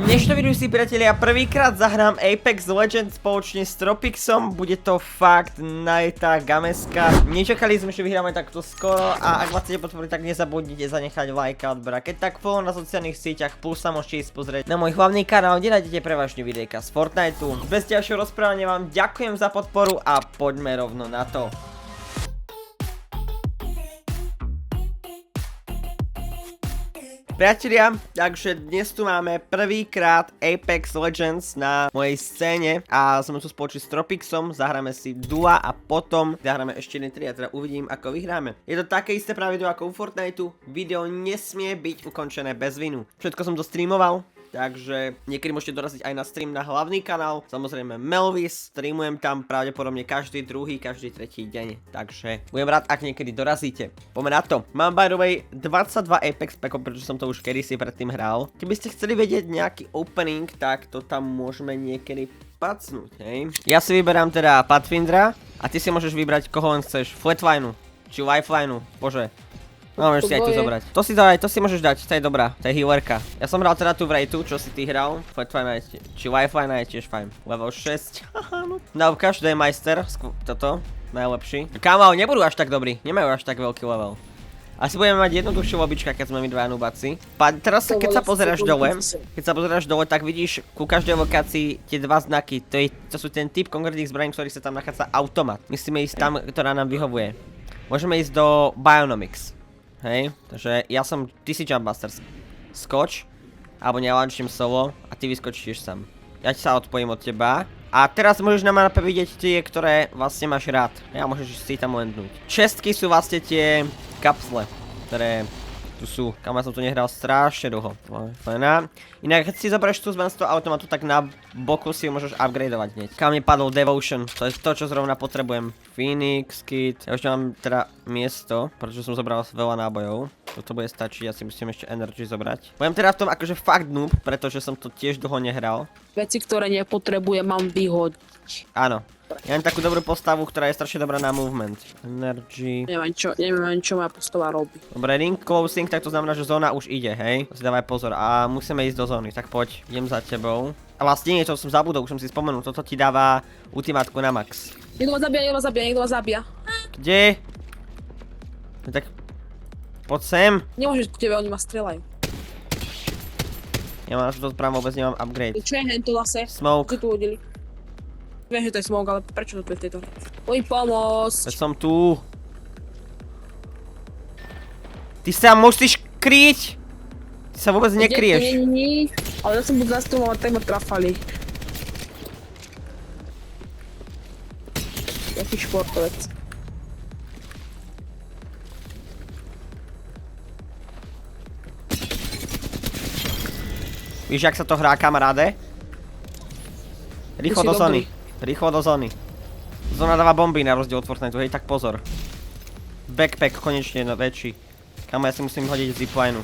Dnešné videu si priatelia prvýkrát zahrám Apex Legends spoločne s Tropixom, bude to fakt najtá gameska. Nečakali sme, že vyhráme takto skoro a ak vás chcete podporiť, tak nezabudnite zanechať like a odber. A keď tak follow na sociálnych sieťach, plus sa môžete ísť pozrieť na môj hlavný kanál, kde nájdete prevažne videjka z Fortniteu. Bez ďalšieho rozprávania vám ďakujem za podporu a poďme rovno na to. Priatelia, takže dnes tu máme prvýkrát Apex Legends na mojej scéne a sme tu spoločne s Tropixom, zahráme si dua a potom zahráme ešte jeden 3 a teda uvidím, ako vyhráme. Je to také isté pravidlo ako u Fortniteu, video nesmie byť ukončené bez vinu. Všetko som to streamoval, takže niekedy môžete doraziť aj na stream na hlavný kanál, samozrejme Melvis, streamujem tam pravdepodobne každý druhý, každý tretí deň, takže budem rád, ak niekedy dorazíte. Poďme na to. Mám by the way 22 Apex packov, pretože som to už kedysi predtým hral. Keby ste chceli vedieť nejaký opening, tak to tam môžeme niekedy pacnúť, hej. Ja si vyberám teda Pathfindera a ty si môžeš vybrať koho len chceš, Flatlineu, či Lifelineu, bože. No, môžeš si aj tu zobrať. To si môžeš dať, to je dobrá, to je healerka. Ja som hral teda tu v Raitu, čo si ty hral. Flatline či Lifeline je tiež fajn. Level 6. No, každý je majster, toto, najlepší. Kámo, ale nebudú až tak dobrí, nemajú až tak veľký level. Asi budeme mať jednoduchšiu lobička, keď sme my dva nubaci. Teraz keď sa pozeráš dole, tak vidíš ku každej lokácii tie dva znaky. To sú ten typ konkrétnych zbraní, ktorý sa tam nachádza automat. Musíme ísť tam, ktorá nám vyhovuje. Môžeme ísť do Bionomics. Hej, takže ja som, ty si Jumpbuster, skoč, alebo nelančím solo a ty vyskočíš sám. Ja sa odpojím od teba. A teraz môžeš na mape vidieť tie, ktoré vlastne máš rád. Ja môžeš si tam landnúť. Čestky sú vlastne tie kapsle, ktoré tu sú. Kam ja som tu nehral strašne dlho. Fajná. Inak keď si zoberieš tú zbraň z toho automatu, tak na boku si ju môžeš upgradeovať hneď. Kam mi padol Devotion, to je to, čo zrovna potrebujem. Phoenix, Kit. Ja už mám teda miesto, pretože som zobral veľa nábojov. Toto bude stačiť, ja si musím ešte energy zobrať. Budem teda v tom akože fakt noob, pretože som to tiež dlho nehral. Veci, ktoré nepotrebujem, mám vyhodiť. Áno. Ja mám takú dobrú postavu, ktorá je strašne dobrá na movement. Energy. Neviem, čo moja postava robí. Dobre, ring closing, tak to znamená, že zóna už ide, hej? To si dávaj pozor a musíme ísť do zóny, tak poď, idem za tebou. A vlastne niečo som zabudol, už som si spomenul, toto ti dáva ultimátku na max. Niekto ma zabíja. Kde? No tak, poď sem. Nemôžeš k tebe, oni ma strelajú. Ja mám na toto práve vôbec nemám upgrade. Čo je hento zase? Smoke. Čo tu hodili? Viem, že to je smoke, ale prečo to tu je v tejto hre? Poď pomôcť. Veď som tu. Ty sa musíš kryť. Ty sa vôbec nekryješ. Nie. Ale ja som buď zastupoval, tak ma trafali. Jaký športovec. Víš, jak sa to hrá, kamaráde? Rýchlo do zóny. Rýchlo do zóny. Zóna dáva bomby na rozdiel od Fortniteu, hej, tak pozor. Backpack konečne väčší. Kamo, ja si musím hodiť ziplineu.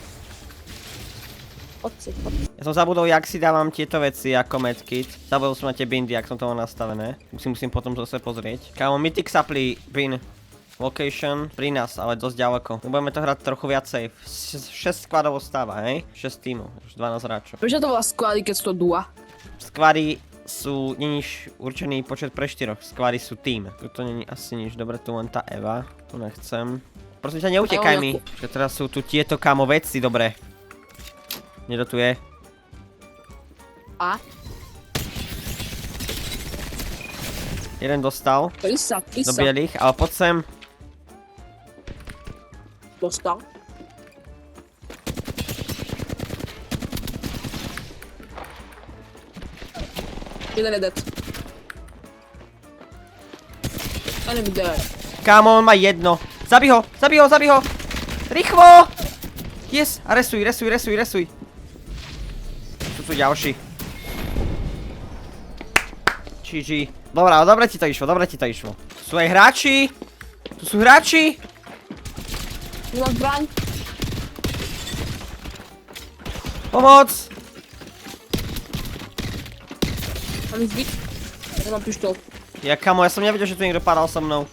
Ja som zabudol, jak si dávam tieto veci ako medkit. Zabudol som na tie bindy, jak som to mal nastavené. Musím potom zase pozrieť. Kamo, Mythic Supply bin. Location pri nás, ale dosť ďaleko. Budeme to hrať trochu viacej. 6 skladov ostáva, hej? 6 tímov, už 12 hráčov. Prečo to volá sklady, keď sú to dua? Sklady sú, není určený počet pre 4, sklady sú tým. Tu není asi nič, dobre, tu len tá Eva. Tu nechcem. Prosím ťa, neutekaj mi. Že teraz sú tu tieto kámo veci, dobre. Nedotuje. A? Jeden dostal. Pisa. Do bielých, ale poď sem. Dostal. Jeden je dead. Enemy dead. Kámo, on má jedno. Zabij ho. Rýchlo! Yes, a resuj. Tu sú ďalší. GG. Dobre ti to išlo. Sú aj hráči. Tu sú hráči. Nemám zbraň. Pomoc. Mám ísť byť. Nemám pištol. Ja kamo, ja som nevedel, že tu niekto padal so mnou.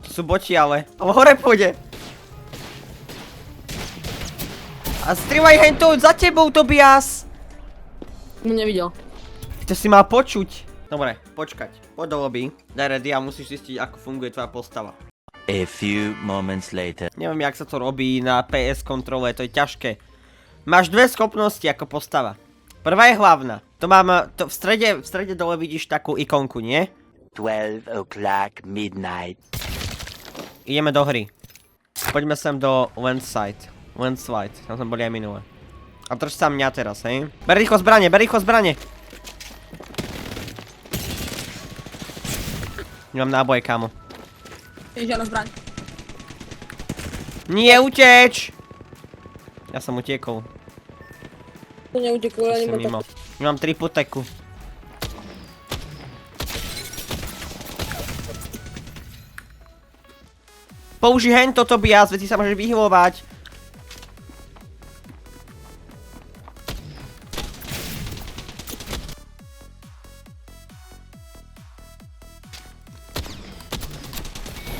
To sú boti ale. Ale hore pôjde. A strieľaj hentou za tebou, Tobias! Nevidel. To si mal počuť. Dobre, počkať. Poď do lobby. Daj ready a musíš zistiť, ako funguje tvoja postava. A few moments later. Neviem, jak sa to robí na PS kontrole, to je ťažké. Máš dve schopnosti ako postava. Prvá je hlavná. To mám, v strede dole vidíš takú ikonku, nie? 12 o'clock midnight. Ideme do hry. Poďme sem do Landside. Tam sme boli aj minule. A drž sa mňa teraz, hej? Ber rýchlo zbrane! Nemám náboje, kámo. Je žiadna zbraň. Nie, uteč! Ja som utiekol. To neuteklo, ja Som nemám mimo. Mám 3 puteku. Použij hento, Tobias, veď si sa môžeš vyhľovať.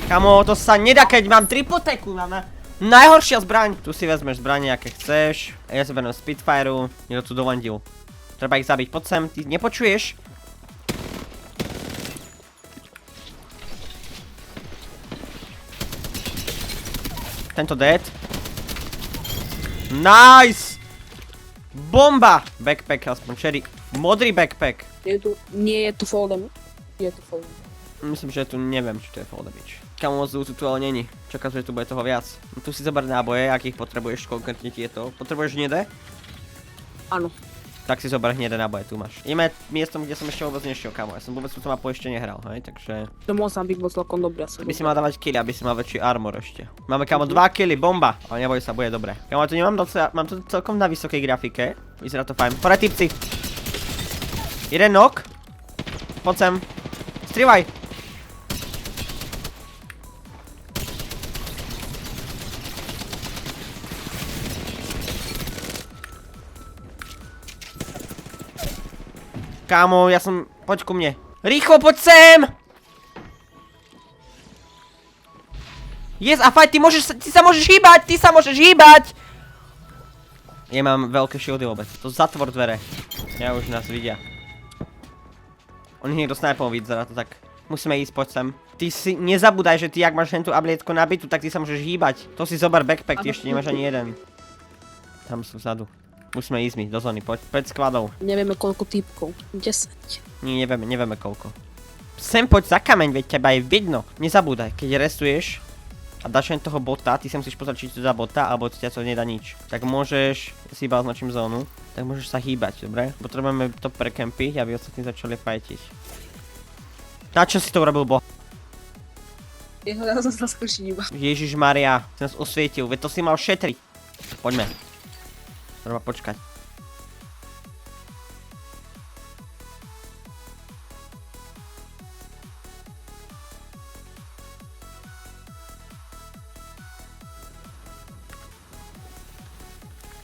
Kamo, to sa nedá, keď mám tripoteku, mám najhoršia zbraň. Tu si vezmeš zbranie, aké chceš. A ja si vezmem Spitfireu, niekto tu dolandil. Treba ich zabiť, poď sem, ty nepočuješ? Tento dead. Nice! Bomba! Backpack, aspoň cherry. Modrý backpack. Nie je tu fall damage. Je tu fall damage. Myslím, že tu neviem, či to je fall damage. Kamo moc tu ale není. Čakám, že tu bude toho viac. Tu si zober náboje, akých potrebuješ, konkrétne tieto. Potrebuješ hnedé? Áno. Tak si zober hnedé náboje, tu máš. Ideme miestom, kde som ešte vôbec nešiel, kamo. Ja som vôbec túto mapu ešte nehral, hej, takže... To Mozambik bol celkom dobrý asi. By si mal dávať killy, aby si mal väčší armor ešte. Máme, kamo, 2 killy, bomba. Ale neboj sa, bude dobré. Kamo, tu nemám docela, mám to celkom na vysokej grafike. Vyzerá to fajn. Hore, typci. Jeden knock. Poď sem. Strieľaj. Kámo, ja som... Poď ku mne. Rýchlo, poď sem! Yes, a fight, ty sa môžeš hýbať! Nemám veľké shieldy vôbec. To zatvor dvere. Ja už nás vidia. Oni niekto snajpom vyzerá to tak. Musíme ísť, poď sem. Ty si nezabúdaj, že ty ak máš tú ablietku nabitú, tak ty sa môžeš hýbať. To si zober backpack, ty ešte nemáš ani jeden. Tam sú vzadu. Musíme ísť mi do zóny, poď 5 skladov. Nevieme koľko typkov. 10. Nie, nevieme koľko. Sem poď za kameň, veď teba je vidno. Nezabúdaj, keď restuješ a dáš len toho bota, ty sa musíš pozrieť, či to dá bota, alebo ťa to nedá nič. Tak môžeš, si iba označím zónu, tak môžeš sa hýbať, dobre? Potrebujeme to prekempiť, aby ostatní začali fajtiť. Na čo si to urobil, boh? Ja som sa skúšiť iba. Ježišmaria, si nás osvietil, veď to si mal šetriť. Poďme. Treba počkať.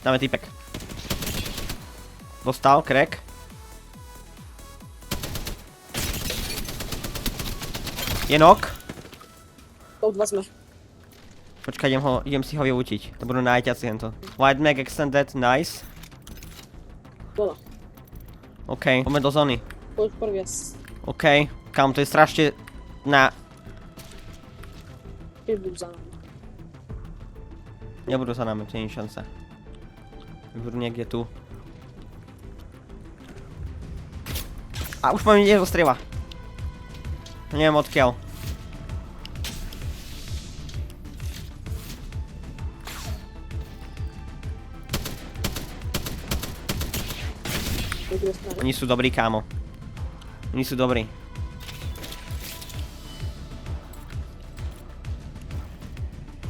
Dáme týpek. Dostal, crack. Je knock. To dva sme. Počkaj, idem si ho vyútiť. To budú najťaci hento. White mag extended, nice. Bola. OK, poďme do zóny. Poď prvý as. OK, kam, to je strašne na... Keď budú za nami. Nebudú za nami, to nie je šanca. Budú niekde tu. A už poviem, niekto strieľa. Neviem odkiaľ. Oni sú dobrí, kámo. Oni sú dobrí.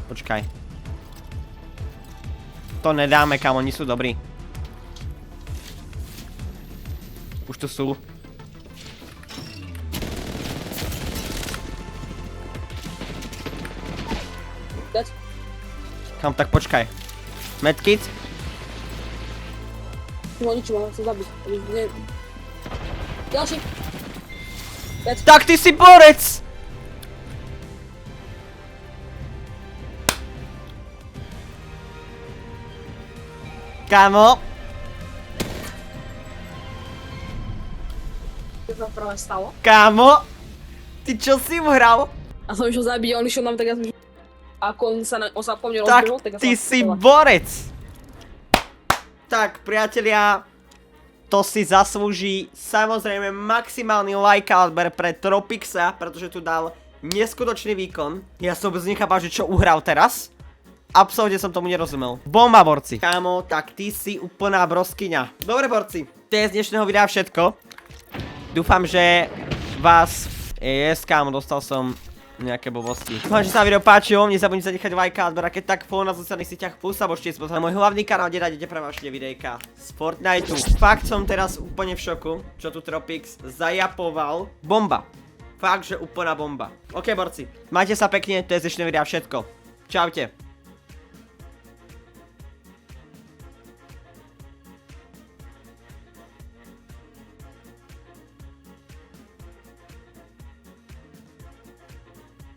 Počkaj. To nedáme, kámo, oni sú dobrí. Už tu sú. Dať? Kam, tak počkaj. Medkit? No nič, mám sa zabiť. Ďalší. Tak ty si borec! Kámo. Čo sa práve stalo? Kámo, ty čo si uhral? A som išiel zabiť a on išiel nám tak, ja som... Ako on sa po mne Tak rozbehol, tak ja som... ty si borec. Tak, priatelia, to si zaslúži samozrejme maximálny like a odber pre Tropixa, pretože tu dal neskutočný výkon. Ja som vôbec nechápal, že čo uhral teraz. Absolútne som tomu nerozumel. Bomba, borci. Kámo, tak ty si úplná broskyňa. Dobre, borci, to je z dnešného videa všetko. Dúfam, že vás... kámo, dostal som nejaké blbosti. Dúfam, že sa vám video páčilo, nezabudnite nechať like a odber, keď tak follow na sociálnych sieťach plus a môžete ísť na môj hlavný kanál, kde nájdete pre vaše videjka z Fortniteu. Fakt som teraz úplne v šoku, čo tu Tropix zajapoval. Bomba. Fakt, že úplná bomba. Ok, borci, majte sa pekne, to je z dnešného videa všetko. Čaute.